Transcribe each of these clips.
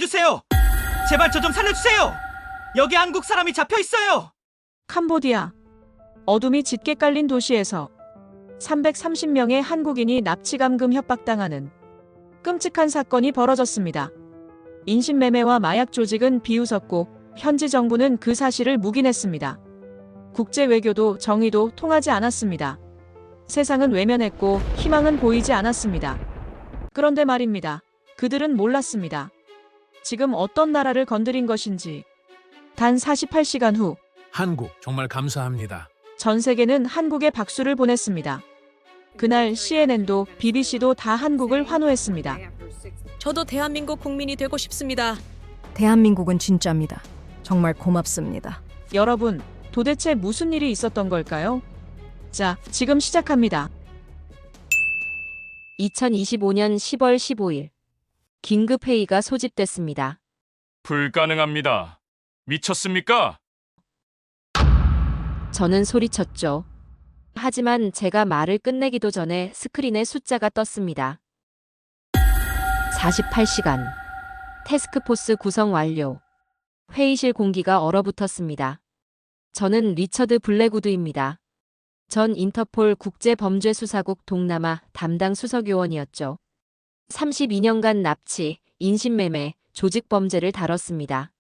살려주세요! 제발 저 좀 살려주세요! 여기 한국 사람이 잡혀 있어요! 캄보디아. 어둠이 짙게 깔린 도시에서 330명의 한국인이 납치감금 협박당하는 끔찍한 사건이 벌어졌습니다. 인신매매와 마약 조직은 비웃었고 현지 정부는 그 사실을 묵인했습니다. 국제 외교도 정의도 통하지 않았습니다. 세상은 외면했고 희망은 보이지 않았습니다. 그런데 말입니다. 그들은 몰랐습니다. 지금 어떤 나라를 건드린 것인지. 단 48시간 후 한국 정말 감사합니다. 전 세계는 한국에 박수를 보냈습니다. 그날 CNN도 BBC도 다 한국을 환호했습니다. 저도 대한민국 국민이 되고 싶습니다. 대한민국은 진짜입니다. 정말 고맙습니다. 여러분, 도대체 무슨 일이 있었던 걸까요? 자, 지금 시작합니다. 2025년 10월 15일 긴급회의가 소집됐습니다. 불가능합니다. 미쳤습니까? 저는 소리쳤죠. 하지만 제가 말을 끝내기도 전에 스크린에 숫자가 떴습니다. 48시간. 태스크포스 구성 완료. 회의실 공기가 얼어붙었습니다. 저는 리처드 블랙우드입니다. 전 인터폴 국제범죄수사국 동남아 담당 수석요원이었죠. 32년간 납치, 인신매매, 조직범죄를 다뤘습니다.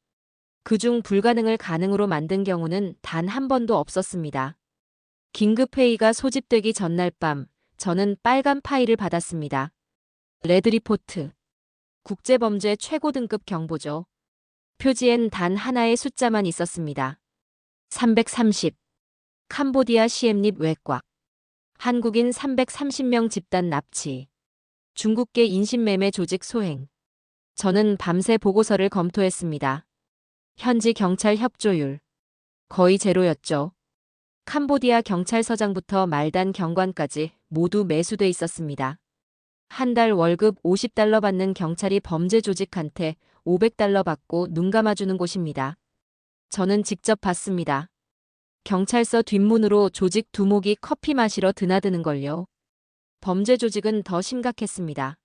그중 불가능을 가능으로 만든 경우는 단 한 번도 없었습니다. 긴급회의가 소집되기 전날 밤, 저는 빨간 파일을 받았습니다. 레드리포트. 국제범죄 최고 등급 경보죠. 표지엔 단 하나의 숫자만 있었습니다. 330. 캄보디아 시엠립 외곽. 한국인 330명 집단 납치. 중국계 인신매매 조직 소행. 저는 밤새 보고서를 검토했습니다. 현지 경찰 협조율. 거의 제로였죠. 캄보디아 경찰서장부터 말단 경관까지 모두 매수돼 있었습니다. 한 달 월급 50달러 받는 경찰이 범죄 조직한테 500달러 받고 눈 감아주는 곳입니다. 저는 직접 봤습니다. 경찰서 뒷문으로 조직 두목이 커피 마시러 드나드는걸요. 범죄 조직은 더 심각했습니다.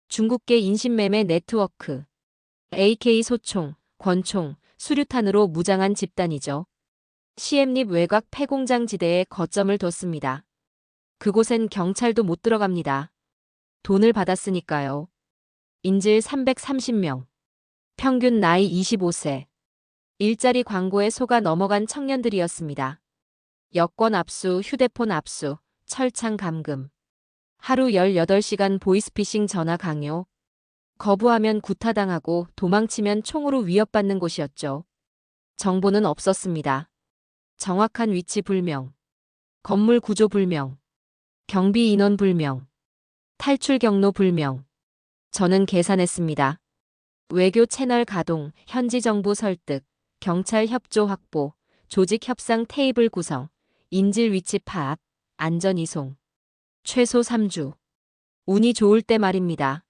중국계 인신매매 네트워크. AK 소총, 권총, 수류탄으로 무장한 집단이죠. 시엠립 외곽 폐공장 지대에 거점을 뒀습니다. 그곳엔 경찰도 못 들어갑니다. 돈을 받았으니까요. 인질 330명. 평균 나이 25세. 일자리 광고에 속아 넘어간 청년들이었습니다. 여권 압수, 휴대폰 압수, 철창 감금. 하루 18시간 보이스피싱 전화 강요. 거부하면 구타당하고 도망치면 총으로 위협받는 곳이었죠. 정보는 없었습니다. 정확한 위치 불명. 건물 구조 불명. 경비 인원 불명. 탈출 경로 불명. 저는 계산했습니다. 외교 채널 가동, 현지 정부 설득, 경찰 협조 확보, 조직 협상 테이블 구성, 인질 위치 파악, 안전 이송. 최소 3주. 운이 좋을 때 말입니다.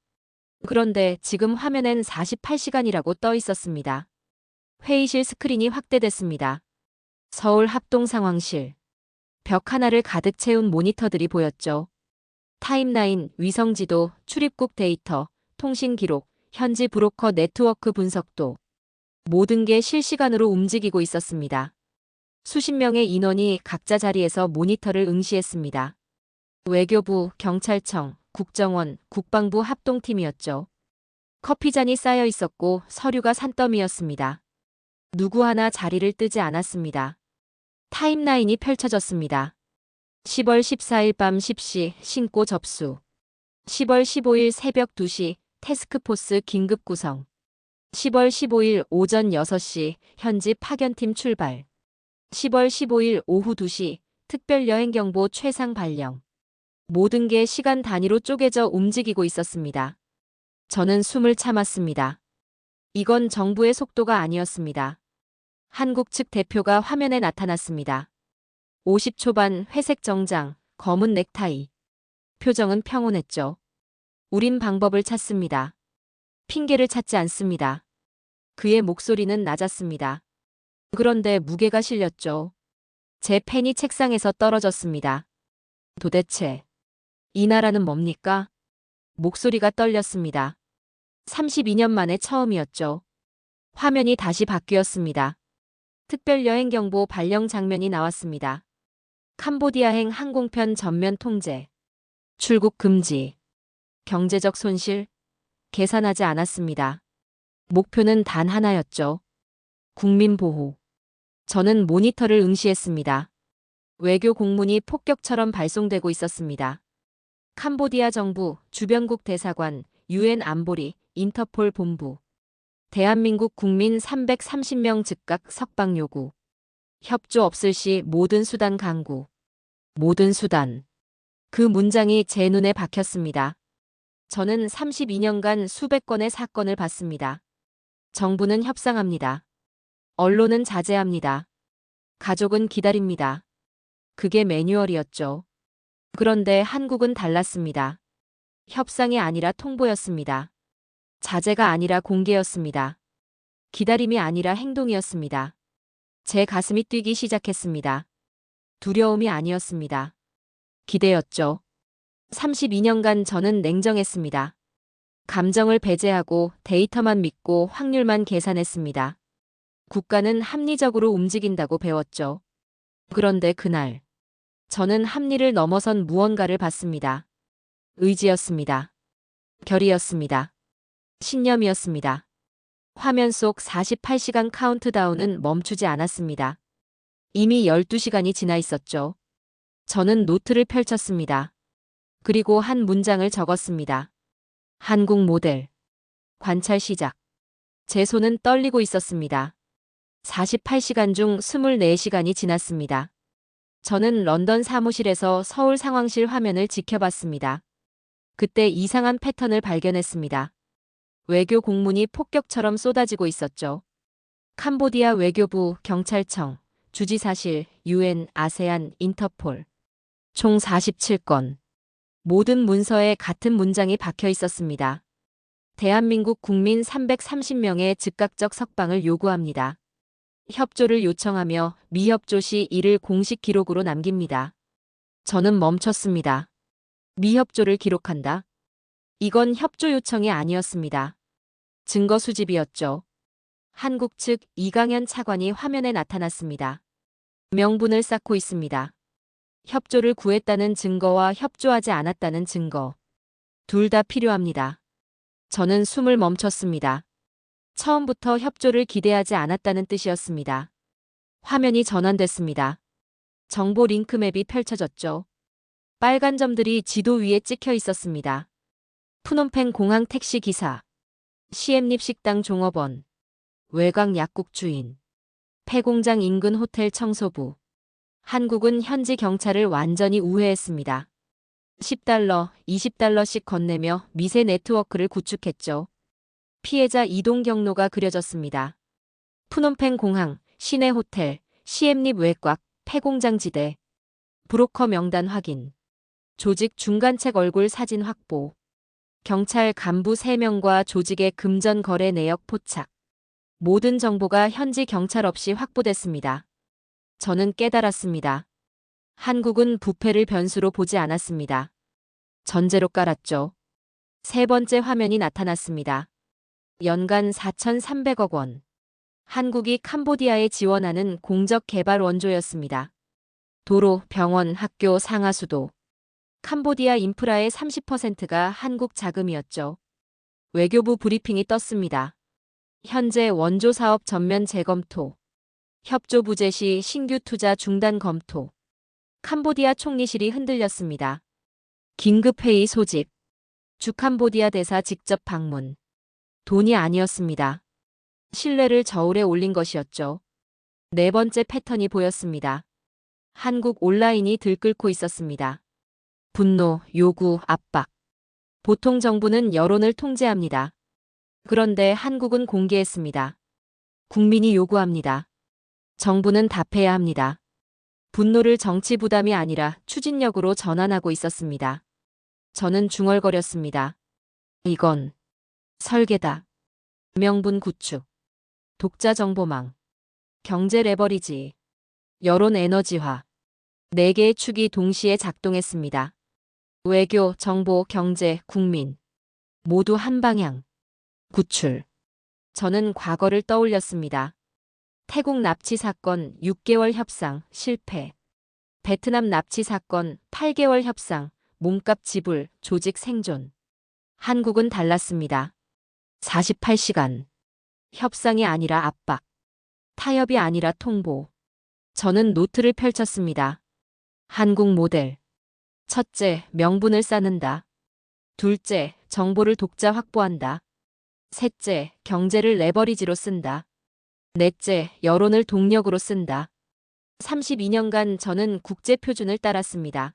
그런데 지금 화면엔 48시간이라고 떠 있었습니다. 회의실 스크린이 확대됐습니다. 서울 합동 상황실. 벽 하나를 가득 채운 모니터들이 보였죠. 타임라인, 위성지도, 출입국 데이터, 통신 기록, 현지 브로커 네트워크 분석도. 모든 게 실시간으로 움직이고 있었습니다. 수십 명의 인원이 각자 자리에서 모니터를 응시했습니다. 외교부, 경찰청, 국정원, 국방부 합동팀이었죠. 커피잔이 쌓여 있었고 서류가 산더미였습니다. 누구 하나 자리를 뜨지 않았습니다. 타임라인이 펼쳐졌습니다. 10월 14일 밤 10시 신고 접수. 10월 15일 새벽 2시 태스크포스 긴급 구성. 10월 15일 오전 6시 현지 파견팀 출발. 10월 15일 오후 2시 특별 여행 경보 최상 발령. 모든 게 시간 단위로 쪼개져 움직이고 있었습니다. 저는 숨을 참았습니다. 이건 정부의 속도가 아니었습니다. 한국 측 대표가 화면에 나타났습니다. 50초반 회색 정장, 검은 넥타이. 표정은 평온했죠. 우린 방법을 찾습니다. 핑계를 찾지 않습니다. 그의 목소리는 낮았습니다. 그런데 무게가 실렸죠. 제 펜이 책상에서 떨어졌습니다. 도대체 이 나라는 뭡니까? 목소리가 떨렸습니다. 32년 만에 처음이었죠. 화면이 다시 바뀌었습니다. 특별여행 경보 발령 장면이 나왔습니다. 캄보디아행 항공편 전면 통제. 출국 금지. 경제적 손실. 계산하지 않았습니다. 목표는 단 하나였죠. 국민 보호. 저는 모니터를 응시했습니다. 외교 공문이 폭격처럼 발송되고 있었습니다. 캄보디아 정부, 주변국 대사관, 유엔 안보리, 인터폴 본부. 대한민국 국민 330명 즉각 석방 요구. 협조 없을 시 모든 수단 강구. 모든 수단. 그 문장이 제 눈에 박혔습니다. 저는 32년간 수백 건의 사건을 봤습니다. 정부는 협상합니다. 언론은 자제합니다. 가족은 기다립니다. 그게 매뉴얼이었죠. 그런데 한국은 달랐습니다. 협상이 아니라 통보였습니다. 자제가 아니라 공개였습니다. 기다림이 아니라 행동이었습니다. 제 가슴이 뛰기 시작했습니다. 두려움이 아니었습니다. 기대였죠. 32년간 저는 냉정했습니다. 감정을 배제하고 데이터만 믿고 확률만 계산했습니다. 국가는 합리적으로 움직인다고 배웠죠. 그런데 그날, 저는 합리를 넘어선 무언가를 봤습니다. 의지였습니다. 결의였습니다. 신념이었습니다. 화면 속 48시간 카운트다운은 멈추지 않았습니다. 이미 12시간이 지나 있었죠. 저는 노트를 펼쳤습니다. 그리고 한 문장을 적었습니다. 한국 모델. 관찰 시작. 제 손은 떨리고 있었습니다. 48시간 중 24시간이 지났습니다. 저는 런던 사무실에서 서울 상황실 화면을 지켜봤습니다. 그때 이상한 패턴을 발견했습니다. 외교 공문이 폭격처럼 쏟아지고 있었죠. 캄보디아 외교부, 경찰청, 주지사실, 유엔, 아세안, 인터폴. 총 47건. 모든 문서에 같은 문장이 박혀 있었습니다. 대한민국 국민 330명의 즉각적 석방을 요구합니다. 협조를 요청하며 미협조 시 이를 공식 기록으로 남깁니다. 저는 멈췄습니다. 미협조를 기록한다? 이건 협조 요청이 아니었습니다. 증거 수집이었죠. 한국 측 이강현 차관이 화면에 나타났습니다. 명분을 쌓고 있습니다. 협조를 구했다는 증거와 협조하지 않았다는 증거. 둘 다 필요합니다. 저는 숨을 멈췄습니다. 처음부터 협조를 기대하지 않았다는 뜻이었습니다. 화면이 전환됐습니다. 정보 링크맵이 펼쳐졌죠. 빨간 점들이 지도 위에 찍혀 있었습니다. 푸놈펜 공항 택시 기사, 시엠립 식당 종업원, 외곽 약국 주인, 폐공장 인근 호텔 청소부. 한국은 현지 경찰을 완전히 우회했습니다. 10달러, 20달러씩 건네며 미세 네트워크를 구축했죠. 피해자 이동 경로가 그려졌습니다. 푸놈펜 공항, 시내 호텔, 시엠립 외곽, 폐공장 지대. 브로커 명단 확인. 조직 중간책 얼굴 사진 확보. 경찰 간부 3명과 조직의 금전 거래 내역 포착. 모든 정보가 현지 경찰 없이 확보됐습니다. 저는 깨달았습니다. 한국은 부패를 변수로 보지 않았습니다. 전제로 깔았죠. 세 번째 화면이 나타났습니다. 연간 4,300억 원. 한국이 캄보디아에 지원하는 공적 개발 원조였습니다. 도로, 병원, 학교, 상하수도. 캄보디아 인프라의 30%가 한국 자금이었죠. 외교부 브리핑이 떴습니다. 현재 원조 사업 전면 재검토. 협조 부재 시 신규 투자 중단 검토. 캄보디아 총리실이 흔들렸습니다. 긴급회의 소집. 주캄보디아 대사 직접 방문. 돈이 아니었습니다. 신뢰를 저울에 올린 것이었죠. 네 번째 패턴이 보였습니다. 한국 온라인이 들끓고 있었습니다. 분노, 요구, 압박. 보통 정부는 여론을 통제합니다. 그런데 한국은 공개했습니다. 국민이 요구합니다. 정부는 답해야 합니다. 분노를 정치 부담이 아니라 추진력으로 전환하고 있었습니다. 저는 중얼거렸습니다. 이건 설계다. 명분 구축. 독자 정보망. 경제 레버리지. 여론 에너지화. 4개의 축이 동시에 작동했습니다. 외교, 정보, 경제, 국민. 모두 한 방향. 구출. 저는 과거를 떠올렸습니다. 태국 납치 사건 6개월 협상 실패. 베트남 납치 사건 8개월 협상 몸값 지불 조직 생존. 한국은 달랐습니다. 48시간. 협상이 아니라 압박. 타협이 아니라 통보. 저는 노트를 펼쳤습니다. 한국 모델. 첫째, 명분을 쌓는다. 둘째, 정보를 독자 확보한다. 셋째, 경제를 레버리지로 쓴다. 넷째, 여론을 동력으로 쓴다. 32년간 저는 국제 표준을 따랐습니다.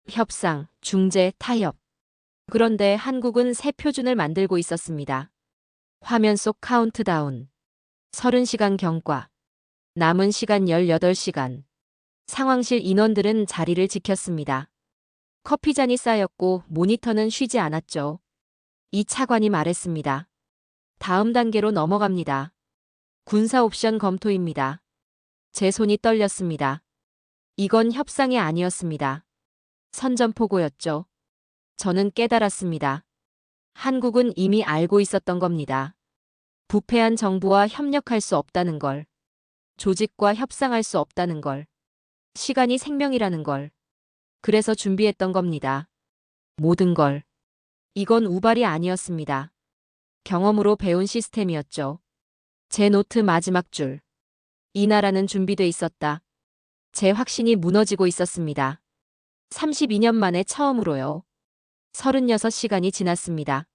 협상, 중재, 타협. 그런데 한국은 새 표준을 만들고 있었습니다. 화면 속 카운트다운. 30시간 경과. 남은 시간 18시간. 상황실 인원들은 자리를 지켰습니다. 커피잔이 쌓였고 모니터는 쉬지 않았죠. 이 차관이 말했습니다. 다음 단계로 넘어갑니다. 군사 옵션 검토입니다. 제 손이 떨렸습니다. 이건 협상이 아니었습니다. 선전포고였죠. 저는 깨달았습니다. 한국은 이미 알고 있었던 겁니다. 부패한 정부와 협력할 수 없다는 걸. 조직과 협상할 수 없다는 걸. 시간이 생명이라는 걸. 그래서 준비했던 겁니다. 모든 걸. 이건 우발이 아니었습니다. 경험으로 배운 시스템이었죠. 제 노트 마지막 줄. 이 나라는 준비돼 있었다. 제 확신이 무너지고 있었습니다. 32년 만에 처음으로요. 36시간이 지났습니다.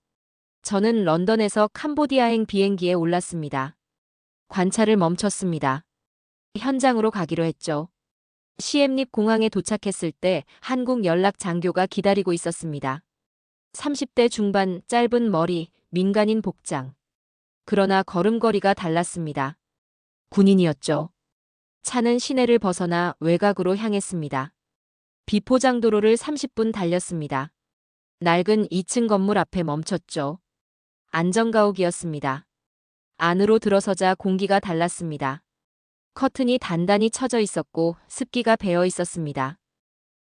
저는 런던에서 캄보디아행 비행기에 올랐습니다. 관찰을 멈췄습니다. 현장으로 가기로 했죠. 시엠립 공항에 도착했을 때 한국 연락 장교가 기다리고 있었습니다. 30대 중반 짧은 머리, 민간인 복장. 그러나 걸음걸이가 달랐습니다. 군인이었죠. 차는 시내를 벗어나 외곽으로 향했습니다. 비포장도로를 30분 달렸습니다. 낡은 2층 건물 앞에 멈췄죠. 안전가옥이었습니다. 안으로 들어서자 공기가 달랐습니다. 커튼이 단단히 쳐져 있었고 습기가 배어 있었습니다.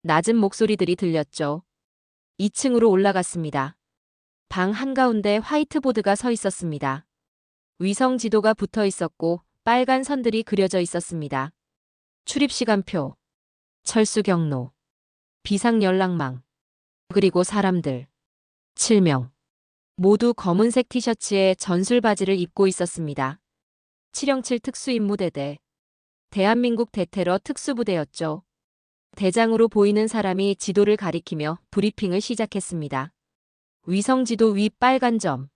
낮은 목소리들이 들렸죠. 2층으로 올라갔습니다. 방 한가운데 화이트보드가 서 있었습니다. 위성 지도가 붙어 있었고 빨간 선들이 그려져 있었습니다. 출입시간표, 철수 경로, 비상 연락망, 그리고 사람들. 7명. 모두 검은색 티셔츠에 전술 바지를 입고 있었습니다. 707 특수임무대대. 대한민국 대테러 특수부대였죠. 대장으로 보이는 사람이 지도를 가리키며 브리핑을 시작했습니다. 위성지도 위 빨간 점.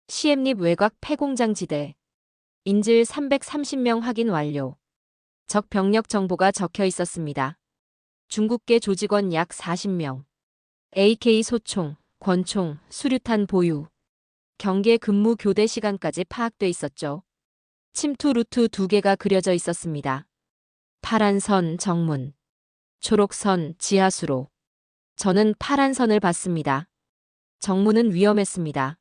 시엠립 외곽 폐공장 지대. 인질 330명 확인 완료. 적 병력 정보가 적혀 있었습니다. 중국계 조직원 약 40명. AK 소총, 권총, 수류탄 보유. 경계 근무 교대 시간까지 파악돼 있었죠. 침투 루트 2개가 그려져 있었습니다. 파란 선 정문. 초록 선 지하수로. 저는 파란 선을 봤습니다. 정문은 위험했습니다.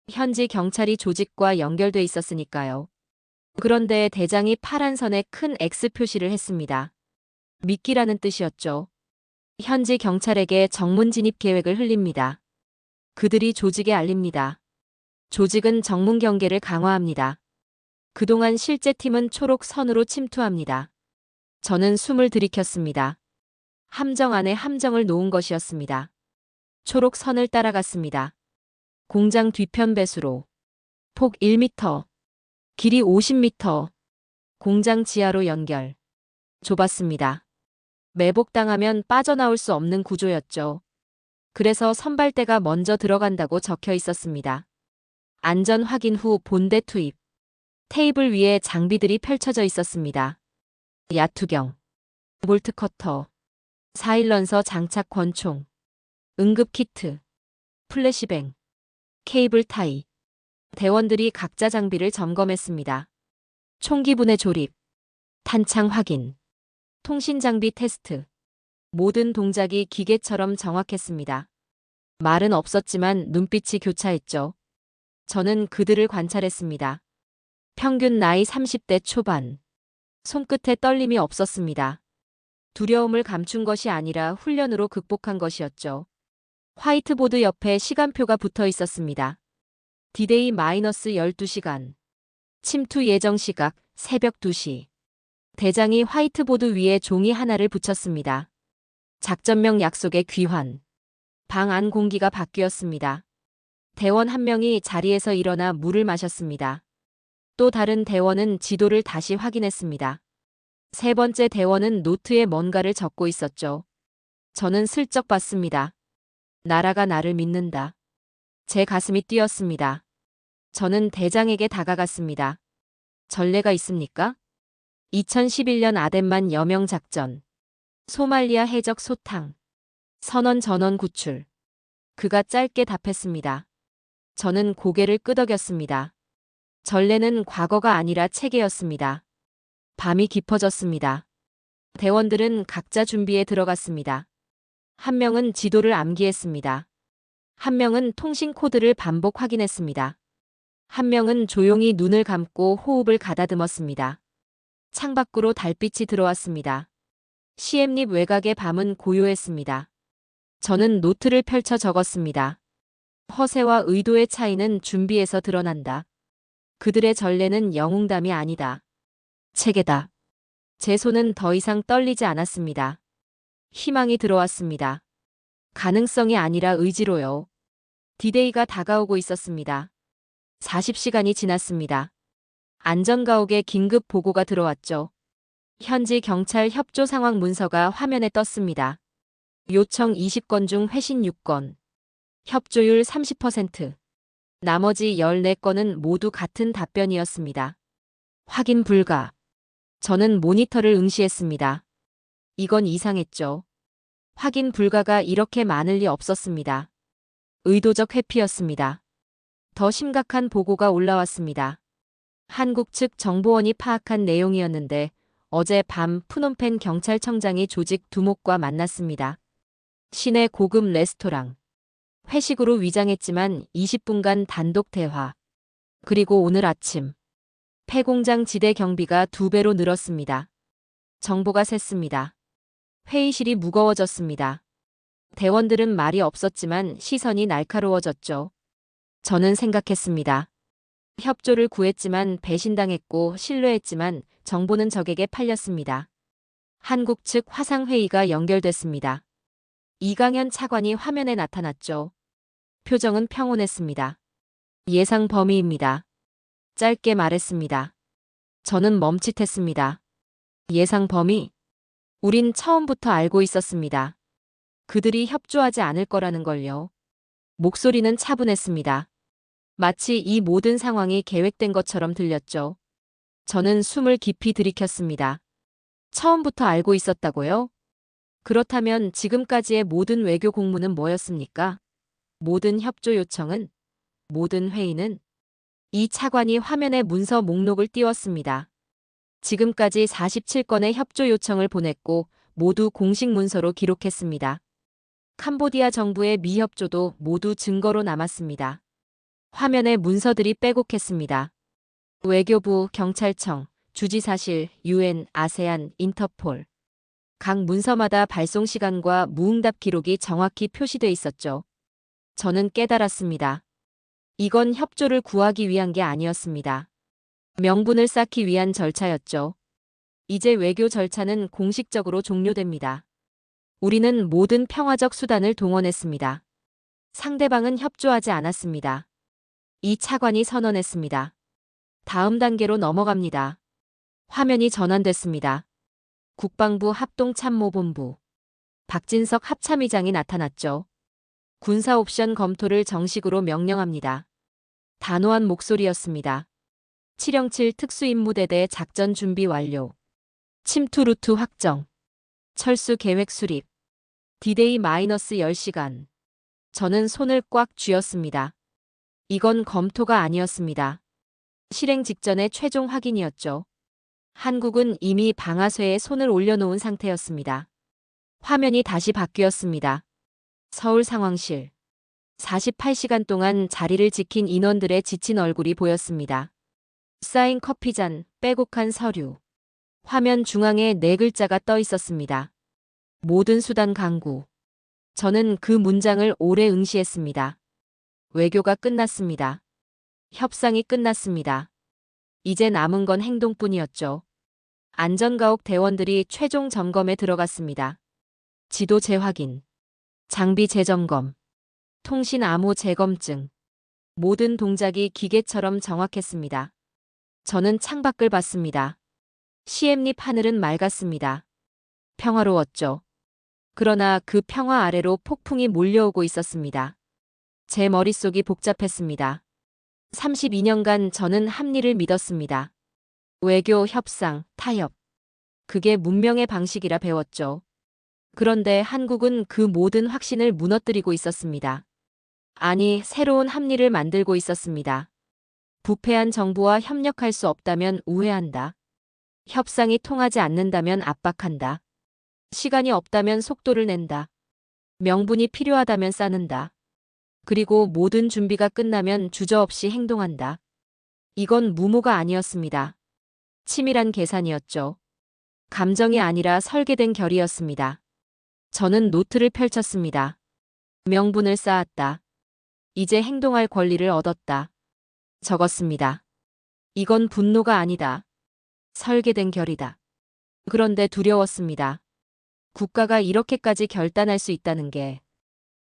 현지 경찰이 조직과 연결돼 있었으니까요. 그런데 대장이 파란 선에 큰 X 표시를 했습니다. 미끼라는 뜻이었죠. 현지 경찰에게 정문 진입 계획을 흘립니다. 그들이 조직에 알립니다. 조직은 정문 경계를 강화합니다. 그동안 실제 팀은 초록 선으로 침투합니다. 저는 숨을 들이켰습니다. 함정 안에 함정을 놓은 것이었습니다. 초록 선을 따라갔습니다. 공장 뒤편 배수로. 폭 1m. 길이 50m. 공장 지하로 연결. 좁았습니다. 매복당하면 빠져나올 수 없는 구조였죠. 그래서 선발대가 먼저 들어간다고 적혀 있었습니다. 안전 확인 후 본대 투입. 테이블 위에 장비들이 펼쳐져 있었습니다. 야투경, 볼트 커터, 사일런서 장착 권총, 응급 키트, 플래시뱅, 케이블 타이. 대원들이 각자 장비를 점검했습니다. 총기 분해 조립, 탄창 확인, 통신 장비 테스트. 모든 동작이 기계처럼 정확했습니다. 말은 없었지만 눈빛이 교차했죠. 저는 그들을 관찰했습니다. 평균 나이 30대 초반. 손끝에 떨림이 없었습니다. 두려움을 감춘 것이 아니라 훈련으로 극복한 것이었죠. 화이트보드 옆에 시간표가 붙어 있었습니다. 디데이 마이너스 12시간. 침투 예정 시각 새벽 2시. 대장이 화이트보드 위에 종이 하나를 붙였습니다. 작전명 약속의 귀환. 방 안 공기가 바뀌었습니다. 대원 한 명이 자리에서 일어나 물을 마셨습니다. 또 다른 대원은 지도를 다시 확인했습니다. 세 번째 대원은 노트에 뭔가를 적고 있었죠. 저는 슬쩍 봤습니다. 나라가 나를 믿는다. 제 가슴이 뛰었습니다. 저는 대장에게 다가갔습니다. 전례가 있습니까? 2011년 아덴만 여명 작전. 소말리아 해적 소탕. 선원 전원 구출. 그가 짧게 답했습니다. 저는 고개를 끄덕였습니다. 전례는 과거가 아니라 체계였습니다. 밤이 깊어졌습니다. 대원들은 각자 준비에 들어갔습니다. 한 명은 지도를 암기했습니다. 한 명은 통신 코드를 반복 확인했습니다. 한 명은 조용히 눈을 감고 호흡을 가다듬었습니다. 창밖으로 달빛이 들어왔습니다. 시엠립 외곽의 밤은 고요했습니다. 저는 노트를 펼쳐 적었습니다. 허세와 의도의 차이는 준비에서 드러난다. 그들의 전례는 영웅담이 아니다. 체계다. 제 손은 더 이상 떨리지 않았습니다. 희망이 들어왔습니다. 가능성이 아니라 의지로요. 디데이가 다가오고 있었습니다. 40시간이 지났습니다. 안전가옥에 긴급 보고가 들어왔죠. 현지 경찰 협조 상황 문서가 화면에 떴습니다. 요청 20건 중 회신 6건. 협조율 30%. 나머지 14건은 모두 같은 답변이었습니다. 확인 불가. 저는 모니터를 응시했습니다. 이건 이상했죠. 확인 불가가 이렇게 많을 리 없었습니다. 의도적 회피였습니다. 더 심각한 보고가 올라왔습니다. 한국 측 정보원이 파악한 내용이었는데 어제 밤 푸놈펜 경찰청장이 조직 두목과 만났습니다. 시내 고급 레스토랑. 회식으로 위장했지만 20분간 단독 대화. 그리고 오늘 아침. 폐공장 지대 경비가 2배로 늘었습니다. 정보가 샜습니다. 회의실이 무거워졌습니다. 대원들은 말이 없었지만 시선이 날카로워졌죠. 저는 생각했습니다. 협조를 구했지만 배신당했고 신뢰했지만 정보는 적에게 팔렸습니다. 한국 측 화상회의가 연결됐습니다. 이강현 차관이 화면에 나타났죠. 표정은 평온했습니다. 예상 범위입니다. 짧게 말했습니다. 저는 멈칫했습니다. 예상 범위? 우린 처음부터 알고 있었습니다. 그들이 협조하지 않을 거라는 걸요. 목소리는 차분했습니다. 마치 이 모든 상황이 계획된 것처럼 들렸죠. 저는 숨을 깊이 들이켰습니다. 처음부터 알고 있었다고요? 그렇다면 지금까지의 모든 외교 공문은 뭐였습니까? 모든 협조 요청은? 모든 회의는? 이 차관이 화면에 문서 목록을 띄웠습니다. 지금까지 47건의 협조 요청을 보냈고 모두 공식 문서로 기록했습니다. 캄보디아 정부의 미협조도 모두 증거로 남았습니다. 화면에 문서들이 빼곡했습니다. 외교부, 경찰청, 주지사실, UN, 아세안, 인터폴. 각 문서마다 발송 시간과 무응답 기록이 정확히 표시돼 있었죠. 저는 깨달았습니다. 이건 협조를 구하기 위한 게 아니었습니다. 명분을 쌓기 위한 절차였죠. 이제 외교 절차는 공식적으로 종료됩니다. 우리는 모든 평화적 수단을 동원했습니다. 상대방은 협조하지 않았습니다. 이 차관이 선언했습니다. 다음 단계로 넘어갑니다. 화면이 전환됐습니다. 국방부 합동참모본부. 박진석 합참의장이 나타났죠. 군사 옵션 검토를 정식으로 명령합니다. 단호한 목소리였습니다. 707 특수임무대대 작전 준비 완료. 침투 루트 확정. 철수 계획 수립. 디데이 마이너스 10시간. 저는 손을 꽉 쥐었습니다. 이건 검토가 아니었습니다. 실행 직전의 최종 확인이었죠. 한국은 이미 방아쇠에 손을 올려놓은 상태였습니다. 화면이 다시 바뀌었습니다. 서울 상황실. 48시간 동안 자리를 지킨 인원들의 지친 얼굴이 보였습니다. 쌓인 커피잔, 빼곡한 서류. 화면 중앙에 4글자가 떠 있었습니다. 모든 수단 강구. 저는 그 문장을 오래 응시했습니다. 외교가 끝났습니다. 협상이 끝났습니다. 이제 남은 건 행동뿐이었죠. 안전가옥 대원들이 최종 점검에 들어갔습니다. 지도 재확인, 장비 재점검, 통신 암호 재검증. 모든 동작이 기계처럼 정확했습니다. 저는 창밖을 봤습니다. 시엠립 하늘은 맑았습니다. 평화로웠죠. 그러나 그 평화 아래로 폭풍이 몰려오고 있었습니다. 제 머릿속이 복잡했습니다. 32년간 저는 합리를 믿었습니다. 외교, 협상, 타협. 그게 문명의 방식이라 배웠죠. 그런데 한국은 그 모든 확신을 무너뜨리고 있었습니다. 아니, 새로운 합리를 만들고 있었습니다. 부패한 정부와 협력할 수 없다면 우회한다. 협상이 통하지 않는다면 압박한다. 시간이 없다면 속도를 낸다. 명분이 필요하다면 싸는다. 그리고 모든 준비가 끝나면 주저없이 행동한다. 이건 무모가 아니었습니다. 치밀한 계산이었죠. 감정이 아니라 설계된 결이었습니다. 저는 노트를 펼쳤습니다. 명분을 쌓았다. 이제 행동할 권리를 얻었다. 적었습니다. 이건 분노가 아니다. 설계된 결이다. 그런데 두려웠습니다. 국가가 이렇게까지 결단할 수 있다는 게,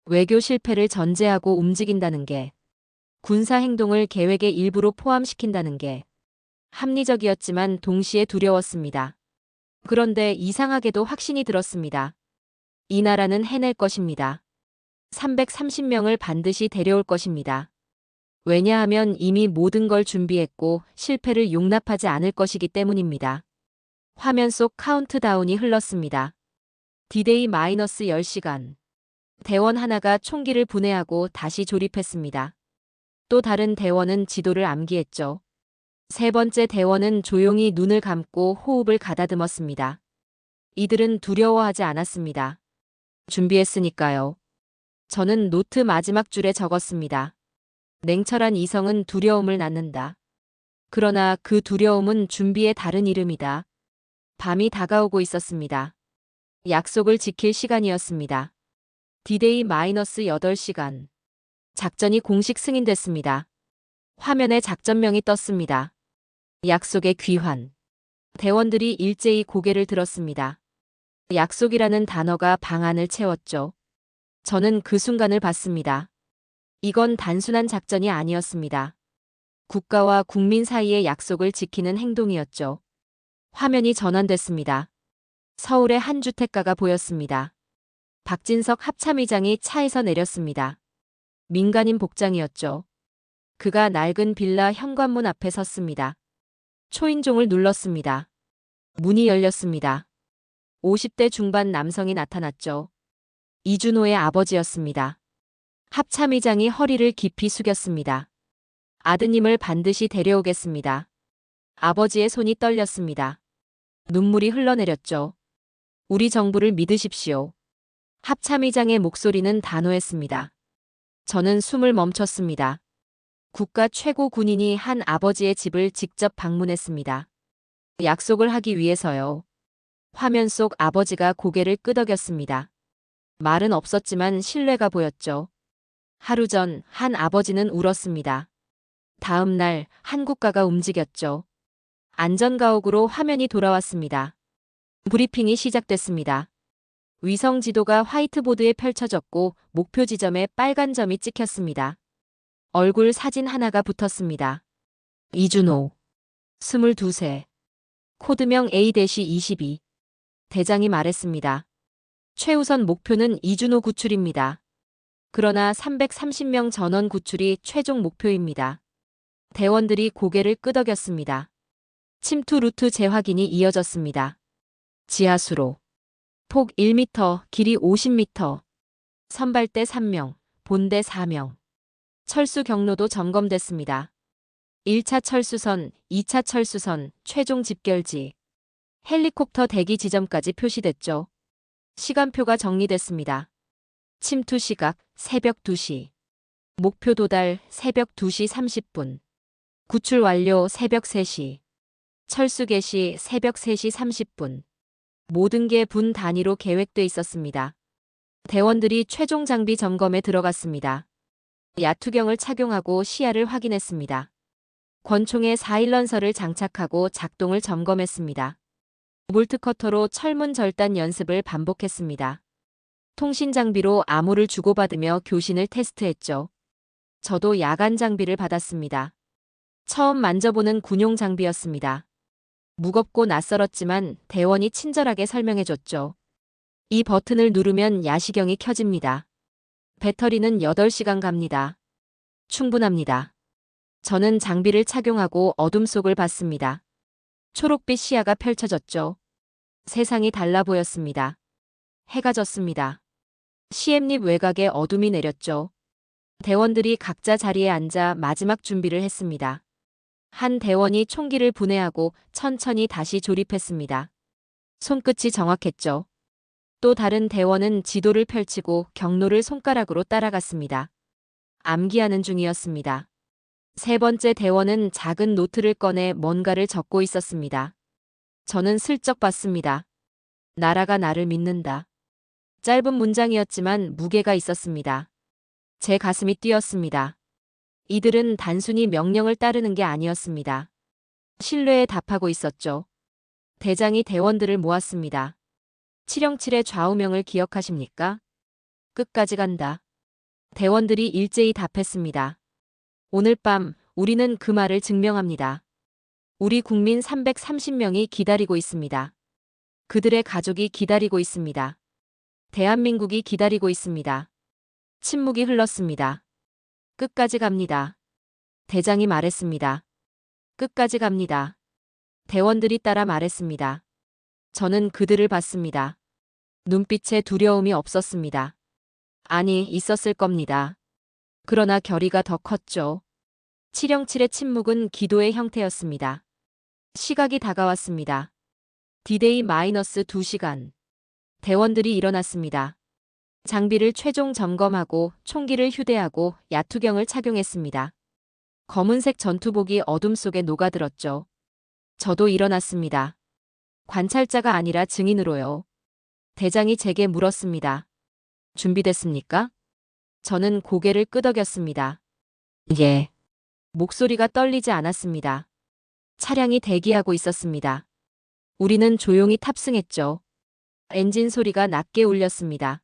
외교 실패를 전제하고 움직인다는 게, 군사 행동을 계획의 일부로 포함시킨다는 게 합리적이었지만 동시에 두려웠습니다. 그런데 이상하게도 확신이 들었습니다. 이 나라는 해낼 것입니다. 330명을 반드시 데려올 것입니다. 왜냐하면 이미 모든 걸 준비했고 실패를 용납하지 않을 것이기 때문입니다. 화면 속 카운트다운이 흘렀습니다. 디데이 -10시간. 대원 하나가 총기를 분해하고 다시 조립했습니다. 또 다른 대원은 지도를 암기했죠. 세 번째 대원은 조용히 눈을 감고 호흡을 가다듬었습니다. 이들은 두려워하지 않았습니다. 준비했으니까요. 저는 노트 마지막 줄에 적었습니다. 냉철한 이성은 두려움을 낳는다. 그러나 그 두려움은 준비의 다른 이름이다. 밤이 다가오고 있었습니다. 약속을 지킬 시간이었습니다. 디데이 -8시간. 작전이 공식 승인됐습니다. 화면에 작전명이 떴습니다. 약속의 귀환. 대원들이 일제히 고개를 들었습니다. 약속이라는 단어가 방안을 채웠죠. 저는 그 순간을 봤습니다. 이건 단순한 작전이 아니었습니다. 국가와 국민 사이의 약속을 지키는 행동이었죠. 화면이 전환됐습니다. 서울의 한 주택가가 보였습니다. 박진석 합참의장이 차에서 내렸습니다. 민간인 복장이었죠. 그가 낡은 빌라 현관문 앞에 섰습니다. 초인종을 눌렀습니다. 문이 열렸습니다. 50대 중반 남성이 나타났죠. 이준호의 아버지였습니다. 합참의장이 허리를 깊이 숙였습니다. 아드님을 반드시 데려오겠습니다. 아버지의 손이 떨렸습니다. 눈물이 흘러내렸죠. 우리 정부를 믿으십시오. 합참의장의 목소리는 단호했습니다. 저는 숨을 멈췄습니다. 국가 최고 군인이 한 아버지의 집을 직접 방문했습니다. 약속을 하기 위해서요. 화면 속 아버지가 고개를 끄덕였습니다. 말은 없었지만 신뢰가 보였죠. 하루 전 한 아버지는 울었습니다. 다음 날 한 국가가 움직였죠. 안전가옥으로 화면이 돌아왔습니다. 브리핑이 시작됐습니다. 위성 지도가 화이트보드에 펼쳐졌고 목표 지점에 빨간 점이 찍혔습니다. 얼굴 사진 하나가 붙었습니다. 이준호. 22세. 코드명 A-22. 대장이 말했습니다. 최우선 목표는 이준호 구출입니다. 그러나 330명 전원 구출이 최종 목표입니다. 대원들이 고개를 끄덕였습니다. 침투 루트 재확인이 이어졌습니다. 지하수로. 폭 1m, 길이 50m. 선발대 3명, 본대 4명. 철수 경로도 점검됐습니다. 1차 철수선, 2차 철수선, 최종 집결지. 헬리콥터 대기 지점까지 표시됐죠. 시간표가 정리됐습니다. 침투 시각 새벽 2시. 목표 도달 새벽 2시 30분. 구출 완료 새벽 3시. 철수 개시 새벽 3시 30분. 모든 게 분 단위로 계획돼 있었습니다. 대원들이 최종 장비 점검에 들어갔습니다. 야투경을 착용하고 시야를 확인했습니다. 권총에 4일런설을 장착하고 작동을 점검했습니다. 볼트커터로 철문 절단 연습을 반복했습니다. 통신 장비로 암호를 주고받으며 교신을 테스트했죠. 저도 야간 장비를 받았습니다. 처음 만져보는 군용 장비였습니다. 무겁고 낯설었지만 대원이 친절하게 설명해줬죠. 이 버튼을 누르면 야시경이 켜집니다. 배터리는 8시간 갑니다. 충분합니다. 저는 장비를 착용하고 어둠 속을 봤습니다. 초록빛 시야가 펼쳐졌죠. 세상이 달라 보였습니다. 해가 졌습니다. 시엠립 외곽에 어둠이 내렸죠. 대원들이 각자 자리에 앉아 마지막 준비를 했습니다. 한 대원이 총기를 분해하고 천천히 다시 조립했습니다. 손끝이 정확했죠. 또 다른 대원은 지도를 펼치고 경로를 손가락으로 따라갔습니다. 암기하는 중이었습니다. 세 번째 대원은 작은 노트를 꺼내 뭔가를 적고 있었습니다. 저는 슬쩍 봤습니다. 나라가 나를 믿는다. 짧은 문장이었지만 무게가 있었습니다. 제 가슴이 뛰었습니다. 이들은 단순히 명령을 따르는 게 아니었습니다. 신뢰에 답하고 있었죠. 대장이 대원들을 모았습니다. 707의 좌우명을 기억하십니까? 끝까지 간다. 대원들이 일제히 답했습니다. 오늘 밤 우리는 그 말을 증명합니다. 우리 국민 330명이 기다리고 있습니다. 그들의 가족이 기다리고 있습니다. 대한민국이 기다리고 있습니다. 침묵이 흘렀습니다. 끝까지 갑니다. 대장이 말했습니다. 끝까지 갑니다. 대원들이 따라 말했습니다. 저는 그들을 봤습니다. 눈빛에 두려움이 없었습니다. 아니, 있었을 겁니다. 그러나 결의가 더 컸죠. 707의 침묵은 기도의 형태였습니다. 시각이 다가왔습니다. D-Day -2시간. 대원들이 일어났습니다. 장비를 최종 점검하고 총기를 휴대하고 야투경을 착용했습니다. 검은색 전투복이 어둠 속에 녹아들었죠. 저도 일어났습니다. 관찰자가 아니라 증인으로요. 대장이 제게 물었습니다. 준비됐습니까? 저는 고개를 끄덕였습니다. 예. 목소리가 떨리지 않았습니다. 차량이 대기하고 있었습니다. 우리는 조용히 탑승했죠. 엔진 소리가 낮게 울렸습니다.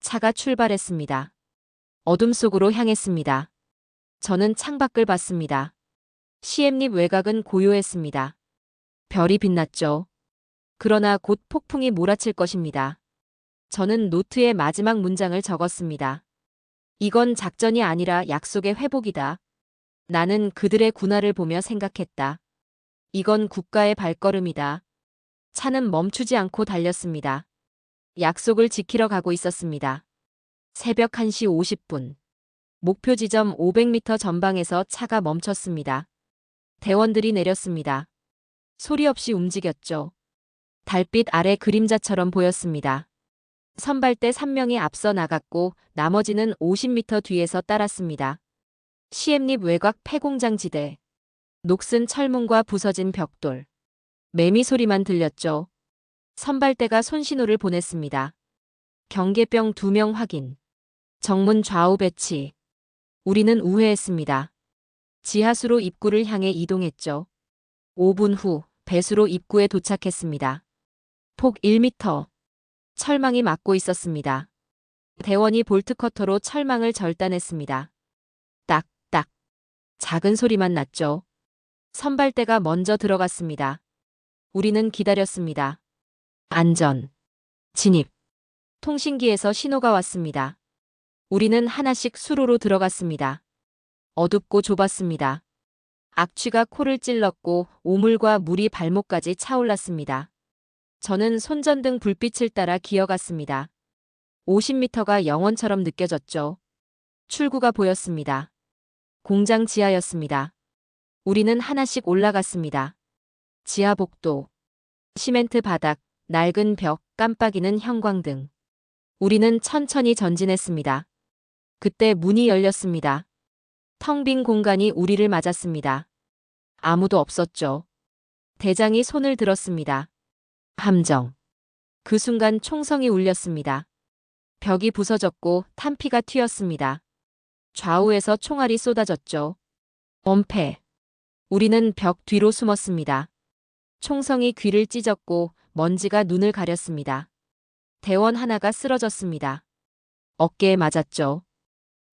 차가 출발했습니다. 어둠 속으로 향했습니다. 저는 창밖을 봤습니다. 시엠립 외곽은 고요했습니다. 별이 빛났죠. 그러나 곧 폭풍이 몰아칠 것입니다. 저는 노트에 마지막 문장을 적었습니다. 이건 작전이 아니라 약속의 회복이다. 나는 그들의 군화를 보며 생각했다. 이건 국가의 발걸음이다. 차는 멈추지 않고 달렸습니다. 약속을 지키러 가고 있었습니다. 새벽 1시 50분. 목표 지점 500m 전방에서 차가 멈췄습니다. 대원들이 내렸습니다. 소리 없이 움직였죠. 달빛 아래 그림자처럼 보였습니다. 선발대 3명이 앞서 나갔고 나머지는 50m 뒤에서 따랐습니다. 시엠립 외곽 폐공장 지대. 녹슨 철문과 부서진 벽돌. 매미 소리만 들렸죠. 선발대가 손신호를 보냈습니다. 경계병 2명 확인. 정문 좌우 배치. 우리는 우회했습니다. 지하수로 입구를 향해 이동했죠. 5분 후 배수로 입구에 도착했습니다. 폭 1m. 철망이 막고 있었습니다. 대원이 볼트커터로 철망을 절단했습니다. 딱딱. 작은 소리만 났죠. 선발대가 먼저 들어갔습니다. 우리는 기다렸습니다. 안전. 진입. 통신기에서 신호가 왔습니다. 우리는 하나씩 수로로 들어갔습니다. 어둡고 좁았습니다. 악취가 코를 찔렀고 오물과 물이 발목까지 차올랐습니다. 저는 손전등 불빛을 따라 기어갔습니다. 50m가 영원처럼 느껴졌죠. 출구가 보였습니다. 공장 지하였습니다. 우리는 하나씩 올라갔습니다. 지하 복도. 시멘트 바닥, 낡은 벽, 깜빡이는 형광등. 우리는 천천히 전진했습니다. 그때 문이 열렸습니다. 텅 빈 공간이 우리를 맞았습니다. 아무도 없었죠. 대장이 손을 들었습니다. 함정. 그 순간 총성이 울렸습니다. 벽이 부서졌고 탄피가 튀었습니다. 좌우에서 총알이 쏟아졌죠. 엄폐. 우리는 벽 뒤로 숨었습니다. 총성이 귀를 찢었고 먼지가 눈을 가렸습니다. 대원 하나가 쓰러졌습니다. 어깨에 맞았죠.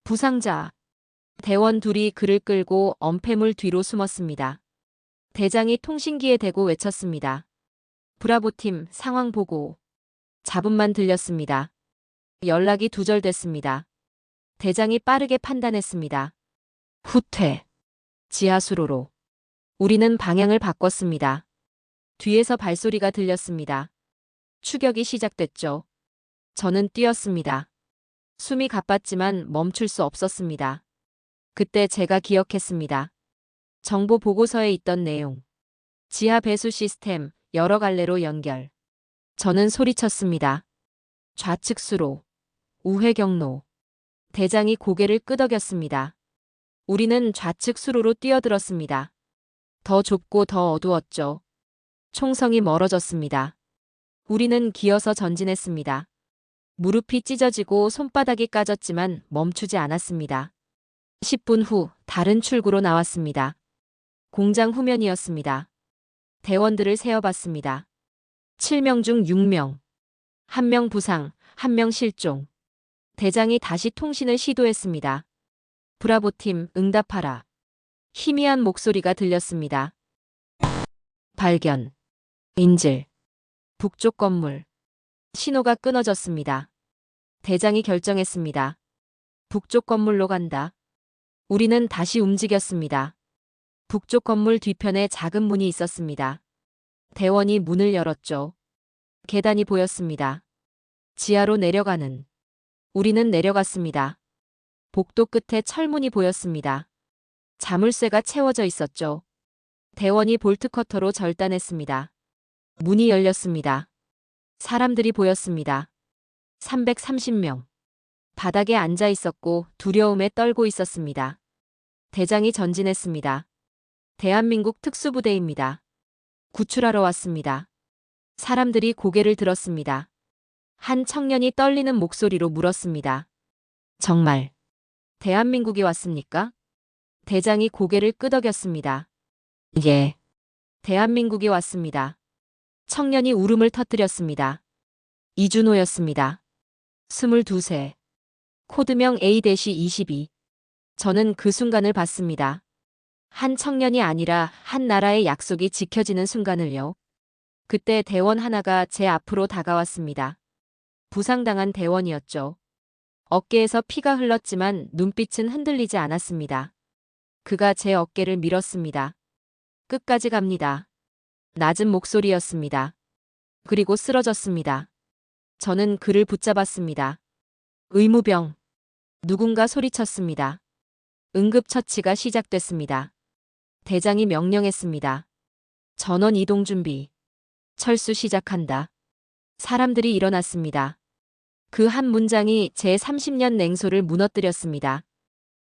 부상자. 대원 둘이 그를 끌고 엄폐물 뒤로 숨었습니다. 대장이 통신기에 대고 외쳤습니다. 브라보팀 상황 보고. 잡음만 들렸습니다. 연락이 두절됐습니다. 대장이 빠르게 판단했습니다. 후퇴. 지하수로로. 우리는 방향을 바꿨습니다. 뒤에서 발소리가 들렸습니다. 추격이 시작됐죠. 저는 뛰었습니다. 숨이 가빴지만 멈출 수 없었습니다. 그때 제가 기억했습니다. 정보 보고서에 있던 내용. 지하 배수 시스템, 여러 갈래로 연결. 저는 소리쳤습니다. 좌측 수로. 우회 경로. 대장이 고개를 끄덕였습니다. 우리는 좌측 수로로 뛰어들었습니다. 더 좁고 더 어두웠죠. 총성이 멀어졌습니다. 우리는 기어서 전진했습니다. 무릎이 찢어지고 손바닥이 까졌지만 멈추지 않았습니다. 10분 후 다른 출구로 나왔습니다. 공장 후면이었습니다. 대원들을 세어봤습니다. 7명 중 6명. 1명 부상, 1명 실종. 대장이 다시 통신을 시도했습니다. 브라보팀 응답하라. 희미한 목소리가 들렸습니다. 발견. 인질. 북쪽 건물. 신호가 끊어졌습니다. 대장이 결정했습니다. 북쪽 건물로 간다. 우리는 다시 움직였습니다. 북쪽 건물 뒤편에 작은 문이 있었습니다. 대원이 문을 열었죠. 계단이 보였습니다. 지하로 내려가는. 우리는 내려갔습니다. 복도 끝에 철문이 보였습니다. 자물쇠가 채워져 있었죠. 대원이 볼트커터로 절단했습니다. 문이 열렸습니다. 사람들이 보였습니다. 330명. 바닥에 앉아 있었고 두려움에 떨고 있었습니다. 대장이 전진했습니다. 대한민국 특수부대입니다. 구출하러 왔습니다. 사람들이 고개를 들었습니다. 한 청년이 떨리는 목소리로 물었습니다. 정말 대한민국이 왔습니까? 대장이 고개를 끄덕였습니다. 예. 대한민국이 왔습니다. 청년이 울음을 터뜨렸습니다. 이준호였습니다. 22세. 코드명 A-22. 저는 그 순간을 봤습니다. 한 청년이 아니라 한 나라의 약속이 지켜지는 순간을요. 그때 대원 하나가 제 앞으로 다가왔습니다. 부상당한 대원이었죠. 어깨에서 피가 흘렀지만 눈빛은 흔들리지 않았습니다. 그가 제 어깨를 밀었습니다. 끝까지 갑니다. 낮은 목소리였습니다. 그리고 쓰러졌습니다. 저는 그를 붙잡았습니다. 의무병. 누군가 소리쳤습니다. 응급처치가 시작됐습니다. 대장이 명령했습니다. 전원 이동 준비. 철수 시작한다. 사람들이 일어났습니다. 그 한 문장이 제 30년 냉소를 무너뜨렸습니다.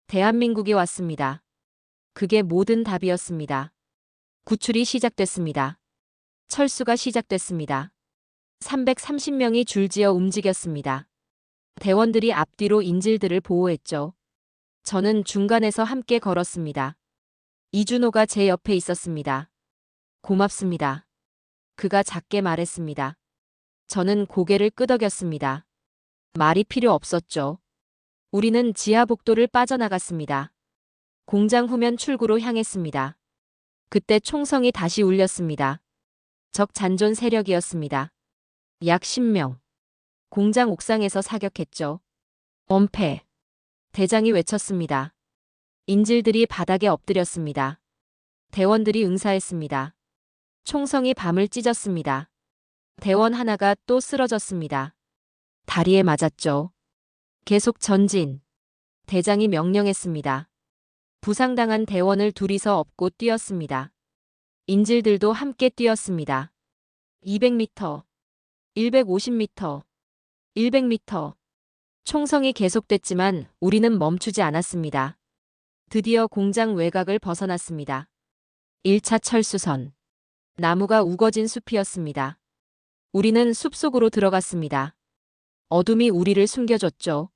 대한민국이 왔습니다. 그게 모든 답이었습니다. 구출이 시작됐습니다. 철수가 시작됐습니다. 330명이 줄지어 움직였습니다. 대원들이 앞뒤로 인질들을 보호했죠. 저는 중간에서 함께 걸었습니다. 이준호가 제 옆에 있었습니다. 고맙습니다. 그가 작게 말했습니다. 저는 고개를 끄덕였습니다. 말이 필요 없었죠. 우리는 지하 복도를 빠져나갔습니다. 공장 후면 출구로 향했습니다. 그때 총성이 다시 울렸습니다. 적 잔존 세력이었습니다. 약 10명. 공장 옥상에서 사격했죠. 엄폐. 대장이 외쳤습니다. 인질들이 바닥에 엎드렸습니다. 대원들이 응사했습니다. 총성이 밤을 찢었습니다. 대원 하나가 또 쓰러졌습니다. 다리에 맞았죠. 계속 전진. 대장이 명령했습니다. 부상당한 대원을 둘이서 업고 뛰었습니다. 인질들도 함께 뛰었습니다. 200m, 150m, 100m. 총성이 계속됐지만 우리는 멈추지 않았습니다. 드디어 공장 외곽을 벗어났습니다. 1차 철수선. 나무가 우거진 숲이었습니다. 우리는 숲속으로 들어갔습니다. 어둠이 우리를 숨겨줬죠.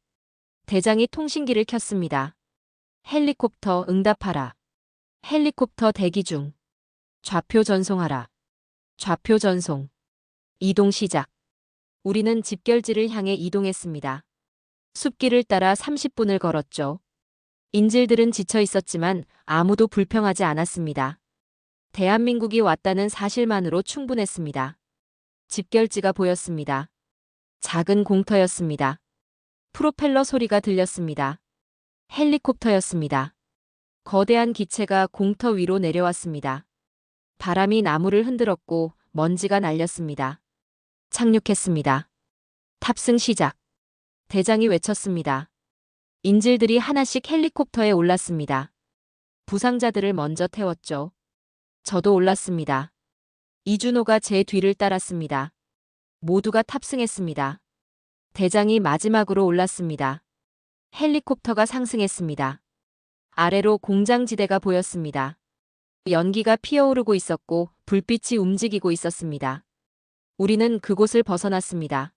대장이 통신기를 켰습니다. 헬리콥터 응답하라. 헬리콥터 대기 중. 좌표 전송하라. 좌표 전송. 이동 시작. 우리는 집결지를 향해 이동했습니다. 숲길을 따라 30분을 걸었죠. 인질들은 지쳐 있었지만 아무도 불평하지 않았습니다. 대한민국이 왔다는 사실만으로 충분했습니다. 집결지가 보였습니다. 작은 공터였습니다. 프로펠러 소리가 들렸습니다. 헬리콥터였습니다. 거대한 기체가 공터 위로 내려왔습니다. 바람이 나무를 흔들었고 먼지가 날렸습니다. 착륙했습니다. 탑승 시작. 대장이 외쳤습니다. 인질들이 하나씩 헬리콥터에 올랐습니다. 부상자들을 먼저 태웠죠. 저도 올랐습니다. 이준호가 제 뒤를 따랐습니다. 모두가 탑승했습니다. 대장이 마지막으로 올랐습니다. 헬리콥터가 상승했습니다. 아래로 공장지대가 보였습니다. 연기가 피어오르고 있었고 불빛이 움직이고 있었습니다. 우리는 그곳을 벗어났습니다.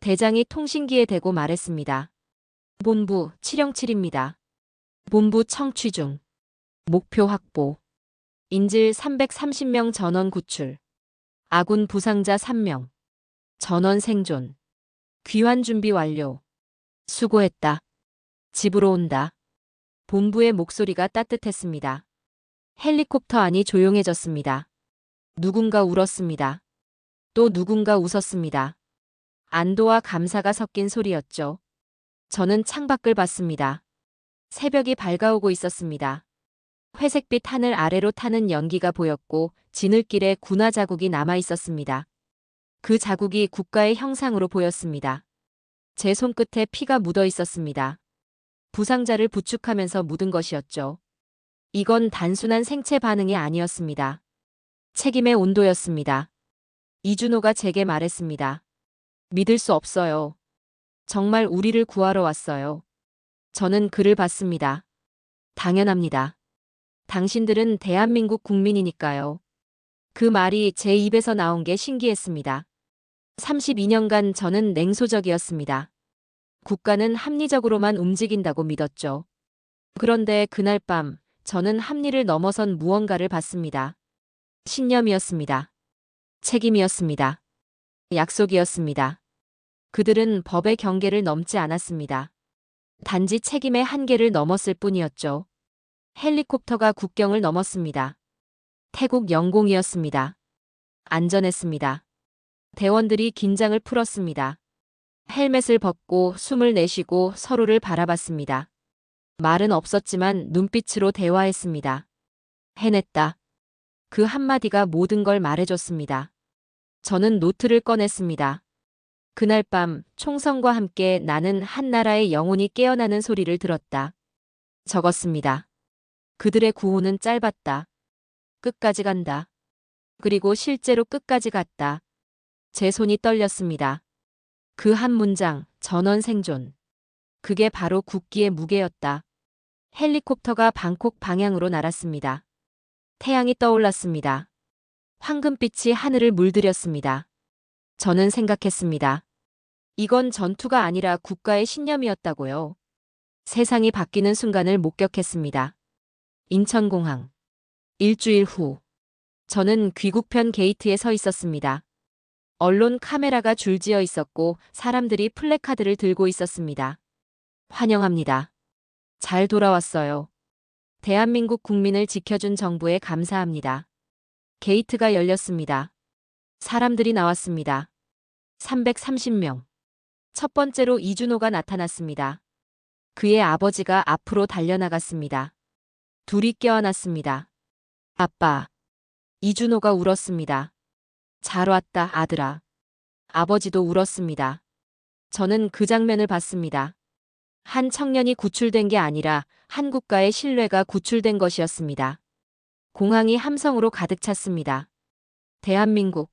대장이 통신기에 대고 말했습니다. 본부 707입니다. 본부 청취 중. 목표 확보. 인질 330명 전원 구출. 아군 부상자 3명. 전원 생존. 귀환 준비 완료. 수고했다. 집으로 온다. 본부의 목소리가 따뜻했습니다. 헬리콥터 안이 조용해졌습니다. 누군가 울었습니다. 또 누군가 웃었습니다. 안도와 감사가 섞인 소리였죠. 저는 창밖을 봤습니다. 새벽이 밝아오고 있었습니다. 회색빛 하늘 아래로 타는 연기가 보였고 지늘길에 군화 자국이 남아 있었습니다. 그 자국이 국가의 형상으로 보였습니다. 제 손끝에 피가 묻어 있었습니다. 부상자를 부축하면서 묻은 것이었죠. 이건 단순한 생체 반응이 아니었습니다. 책임의 온도였습니다. 이준호가 제게 말했습니다. 믿을 수 없어요. 정말 우리를 구하러 왔어요. 저는 그를 봤습니다. 당연합니다. 당신들은 대한민국 국민이니까요. 그 말이 제 입에서 나온 게 신기했습니다. 32년간 저는 냉소적이었습니다. 국가는 합리적으로만 움직인다고 믿었죠. 그런데 그날 밤 저는 합리를 넘어선 무언가를 봤습니다. 신념이었습니다. 책임이었습니다. 약속이었습니다. 그들은 법의 경계를 넘지 않았습니다. 단지 책임의 한계를 넘었을 뿐이었죠. 헬리콥터가 국경을 넘었습니다. 태국 영공이었습니다. 안전했습니다. 대원들이 긴장을 풀었습니다. 헬멧을 벗고 숨을 내쉬고 서로를 바라봤습니다. 말은 없었지만 눈빛으로 대화했습니다. 해냈다. 그 한마디가 모든 걸 말해줬습니다. 저는 노트를 꺼냈습니다. 그날 밤 총성과 함께 나는 한 나라의 영혼이 깨어나는 소리를 들었다. 적었습니다. 그들의 구호는 짧았다. 끝까지 간다. 그리고 실제로 끝까지 갔다. 제 손이 떨렸습니다. 그 한 문장, 전원 생존. 그게 바로 국기의 무게였다. 헬리콥터가 방콕 방향으로 날았습니다. 태양이 떠올랐습니다. 황금빛이 하늘을 물들였습니다. 저는 생각했습니다. 이건 전투가 아니라 국가의 신념이었다고요. 세상이 바뀌는 순간을 목격했습니다. 인천공항. 일주일 후. 저는 귀국편 게이트에 서 있었습니다. 언론 카메라가 줄지어 있었고 사람들이 플래카드를 들고 있었습니다. 환영합니다. 잘 돌아왔어요. 대한민국 국민을 지켜준 정부에 감사합니다. 게이트가 열렸습니다. 사람들이 나왔습니다. 330명. 첫 번째로 이준호가 나타났습니다. 그의 아버지가 앞으로 달려나갔습니다. 둘이 껴안았습니다. 아빠. 이준호가 울었습니다. 잘 왔다, 아들아. 아버지도 울었습니다. 저는 그 장면을 봤습니다. 한 청년이 구출된 게 아니라 한 국가의 신뢰가 구출된 것이었습니다. 공항이 함성으로 가득 찼습니다. 대한민국,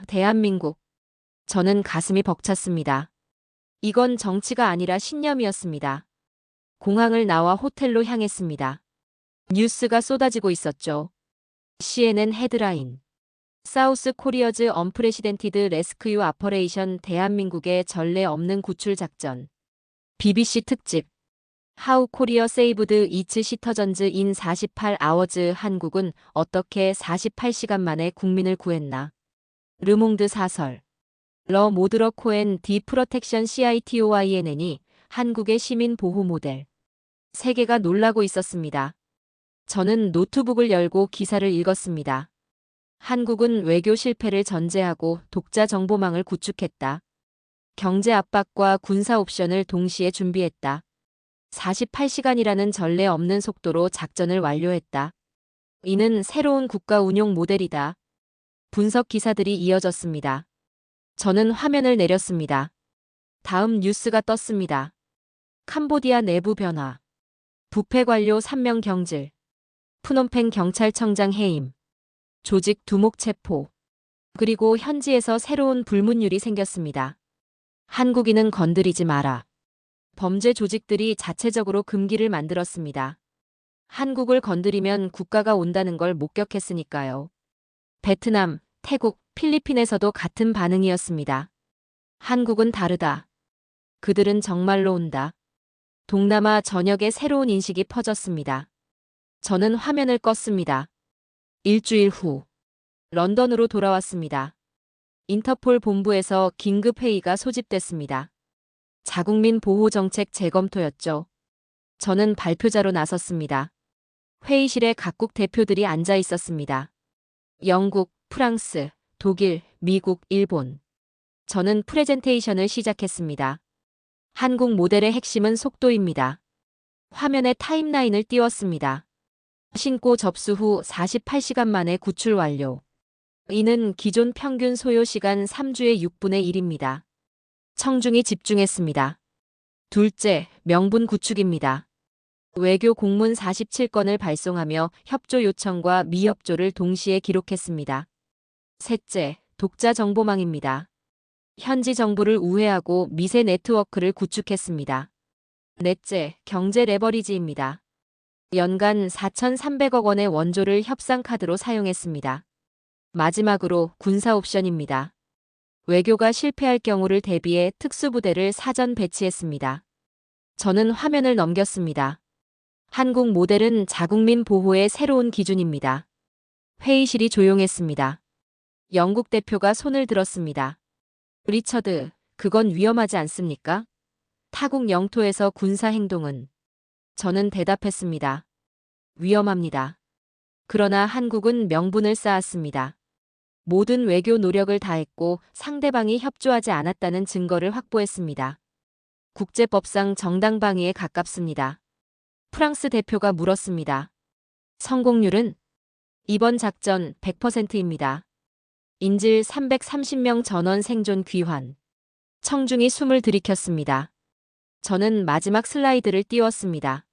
대한민국. 저는 가슴이 벅찼습니다. 이건 정치가 아니라 신념이었습니다. 공항을 나와 호텔로 향했습니다. 뉴스가 쏟아지고 있었죠. CNN 헤드라인. 사우스 코리어즈 언프레시덴티드 레스큐 아퍼레이션 대한민국의 전례 없는 구출 작전. BBC 특집. How Korea saved its citizens in 48 hours. 한국은 어떻게 48시간 만에 국민을 구했나? 르몽드 사설. 러 모드러 코엔 디 프로텍션 CITOINN이 한국의 시민 보호 모델. 세계가 놀라고 있었습니다. 저는 노트북을 열고 기사를 읽었습니다. 한국은 외교 실패를 전제하고 독자 정보망을 구축했다. 경제 압박과 군사 옵션을 동시에 준비했다. 48시간이라는 전례 없는 속도로 작전을 완료했다. 이는 새로운 국가 운용 모델이다. 분석 기사들이 이어졌습니다. 저는 화면을 내렸습니다. 다음 뉴스가 떴습니다. 캄보디아 내부 변화. 부패 관료 3명 경질. 푸놈펜 경찰청장 해임. 조직 두목 체포. 그리고 현지에서 새로운 불문율이 생겼습니다. 한국인은 건드리지 마라. 범죄 조직들이 자체적으로 금기를 만들었습니다. 한국을 건드리면 국가가 온다는 걸 목격했으니까요. 베트남, 태국, 필리핀에서도 같은 반응이었습니다. 한국은 다르다. 그들은 정말로 온다. 동남아 전역에 새로운 인식이 퍼졌습니다. 저는 화면을 껐습니다. 일주일 후, 런던으로 돌아왔습니다. 인터폴 본부에서 긴급회의가 소집됐습니다. 자국민 보호 정책 재검토였죠. 저는 발표자로 나섰습니다. 회의실에 각국 대표들이 앉아 있었습니다. 영국, 프랑스, 독일, 미국, 일본. 저는 프레젠테이션을 시작했습니다. 한국 모델의 핵심은 속도입니다. 화면에 타임라인을 띄웠습니다. 신고 접수 후 48시간 만에 구출 완료. 이는 기존 평균 소요 시간 3주의 6분의 1입니다. 청중이 집중했습니다. 둘째, 명분 구축입니다. 외교 공문 47건을 발송하며 협조 요청과 미협조를 동시에 기록했습니다. 셋째, 독자 정보망입니다. 현지 정보를 우회하고 미세 네트워크를 구축했습니다. 넷째, 경제 레버리지입니다. 연간 4,300억 원의 원조를 협상 카드로 사용했습니다. 마지막으로 군사 옵션입니다. 외교가 실패할 경우를 대비해 특수부대를 사전 배치했습니다. 저는 화면을 넘겼습니다. 한국 모델은 자국민 보호의 새로운 기준입니다. 회의실이 조용했습니다. 영국 대표가 손을 들었습니다. 리처드, 그건 위험하지 않습니까? 타국 영토에서 군사 행동은? 저는 대답했습니다. 위험합니다. 그러나 한국은 명분을 쌓았습니다. 모든 외교 노력을 다했고 상대방이 협조하지 않았다는 증거를 확보했습니다. 국제법상 정당방위에 가깝습니다. 프랑스 대표가 물었습니다. 성공률은? 이번 작전 100%입니다. 인질 330명 전원 생존 귀환. 청중이 숨을 들이켰습니다. 저는 마지막 슬라이드를 띄웠습니다.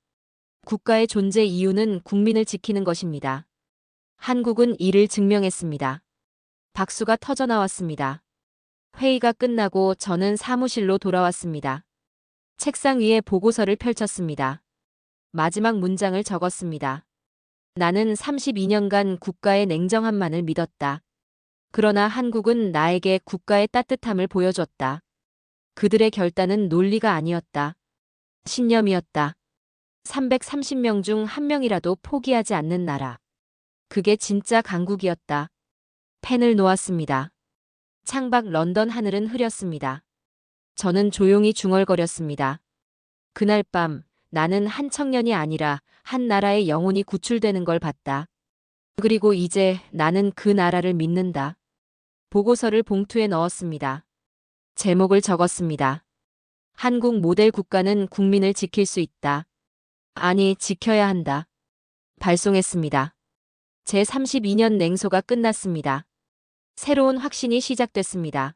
국가의 존재 이유는 국민을 지키는 것입니다. 한국은 이를 증명했습니다. 박수가 터져나왔습니다. 회의가 끝나고 저는 사무실로 돌아왔습니다. 책상 위에 보고서를 펼쳤습니다. 마지막 문장을 적었습니다. 나는 32년간 국가의 냉정함만을 믿었다. 그러나 한국은 나에게 국가의 따뜻함을 보여줬다. 그들의 결단은 논리가 아니었다. 신념이었다. 330명 중 한 명이라도 포기하지 않는 나라. 그게 진짜 강국이었다. 펜을 놓았습니다. 창밖 런던 하늘은 흐렸습니다. 저는 조용히 중얼거렸습니다. 그날 밤 나는 한 청년이 아니라 한 나라의 영혼이 구출되는 걸 봤다. 그리고 이제 나는 그 나라를 믿는다. 보고서를 봉투에 넣었습니다. 제목을 적었습니다. 한국 모델 국가는 국민을 지킬 수 있다. 아니, 지켜야 한다. 발송했습니다. 제 32년 냉소가 끝났습니다. 새로운 확신이 시작됐습니다.